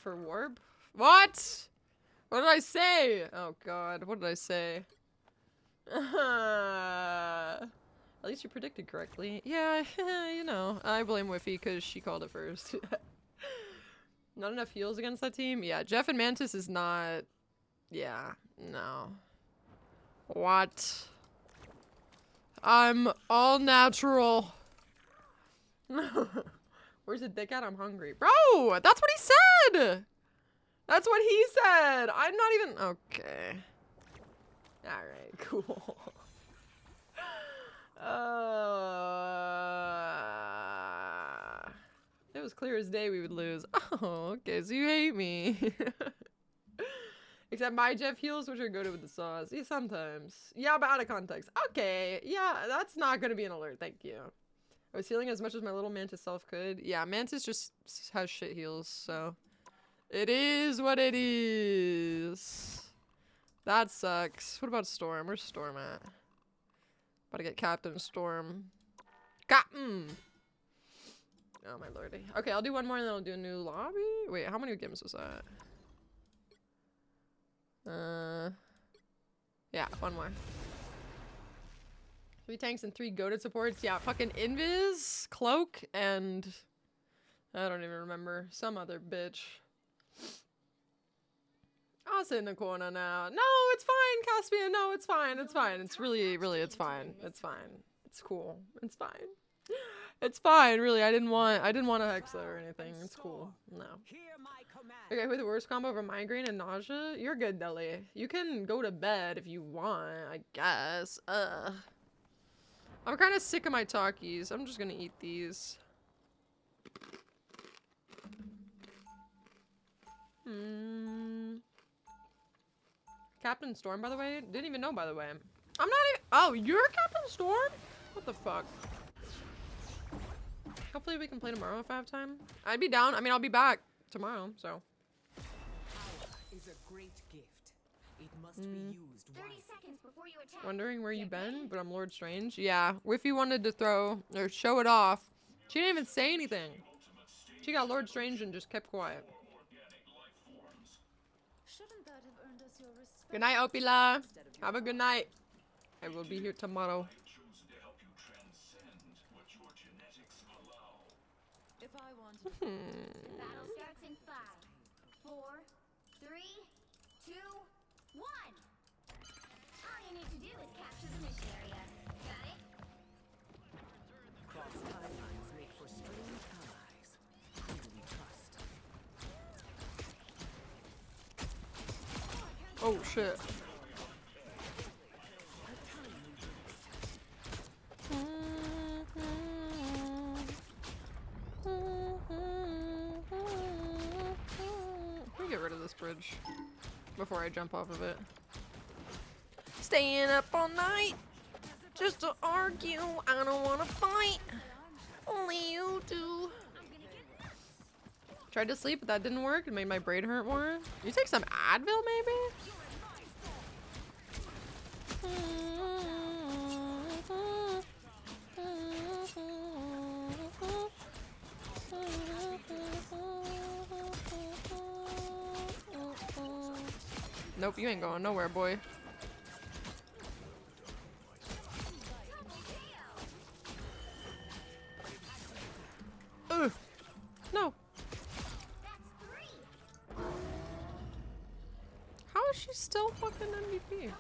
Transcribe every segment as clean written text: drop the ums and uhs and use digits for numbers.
For warp? What? What did I say? Oh god, what did I say? At least you predicted correctly. Yeah, you know, I blame Whiffy because she called it first. Not enough heals against that team? Yeah, Jeff and Mantis is not... Yeah, no. What? I'm all natural. Where's the dick at? I'm hungry. Bro, that's what he said! That's what he said! I'm not even... Okay. Alright, cool. It was clear as day we would lose. Oh, okay, so you hate me. Except my Jeff heals, which are good with the sauce. Yeah, sometimes. Yeah, but out of context. Okay, yeah, that's not gonna be an alert, thank you. I was healing as much as my little Mantis self could. Yeah, Mantis just has shit heals, so... It is what it is. That sucks. What about Storm? Where's Storm at? About to get Captain Storm. Captain! Oh my lordy. Okay, I'll do one more and then I'll do a new lobby? Wait, how many games was that? Yeah, one more. 3 tanks and 3 goated supports. Yeah, fucking Invis, Cloak, and... I don't even remember. Some other bitch. I'll sit in the corner now. No, it's fine, Caspian. No, it's fine. It's fine. It's really, it's fine. It's fine. It's cool. It's fine. It's fine, really. I didn't want a Hexa or anything. It's cool. No. Okay, with the worst combo over migraine and nausea? You're good, Deli. You can go to bed if you want, I guess. I'm kind of sick of my Takis. I'm just gonna eat these. Captain Storm, by the way? Didn't even know, by the way. I'm not even- Oh, you're Captain Storm? What the fuck? Hopefully we can play tomorrow if I have time. I'd be down. I mean, I'll be back tomorrow, so. Is a great gift. It must be used 30 seconds before you attack. Wondering where you been, but I'm Lord Strange. Yeah, Whiffy wanted to throw, or show it off. She didn't even say anything. She got Lord Strange and just kept quiet. Good night, Opila. Have a good night. I will be here tomorrow. The battle starts in 5, 4, 3, 2, 1. All you need to do is capture the mission area. Got it? Cross timelines make for strange allies. Who do we trust? Oh shit. Let me get rid of this bridge before I jump off of it. Staying up all night just to argue. I don't want to fight. Only you do. Tried to sleep, but that didn't work. It made my brain hurt more. You take some Advil, maybe? Nope, you ain't going nowhere, boy. Ugh. No. How is she still fucking MVP?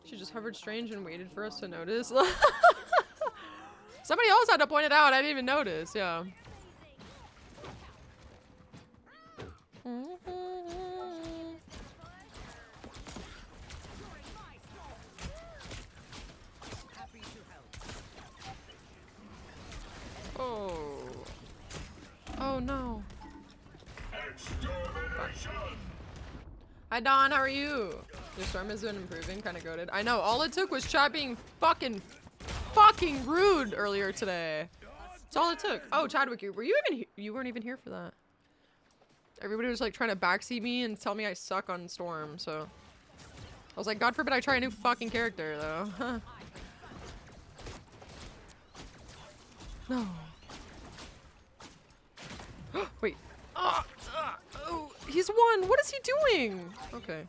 She just hovered strange and waited for us to notice. Somebody else had to point it out. I didn't even notice. Yeah. Oh. Oh no. Hi Don, how are you? Your storm has been improving, kind of goated. I know, all it took was chat being fucking rude earlier today. That's all it took. Oh, Chadwick, were you even you weren't even here for that. Everybody was like trying to backseat me and tell me I suck on Storm, so. I was like, God forbid I try a new fucking character, though. No. Wait. Oh, he's won. What is he doing? Okay.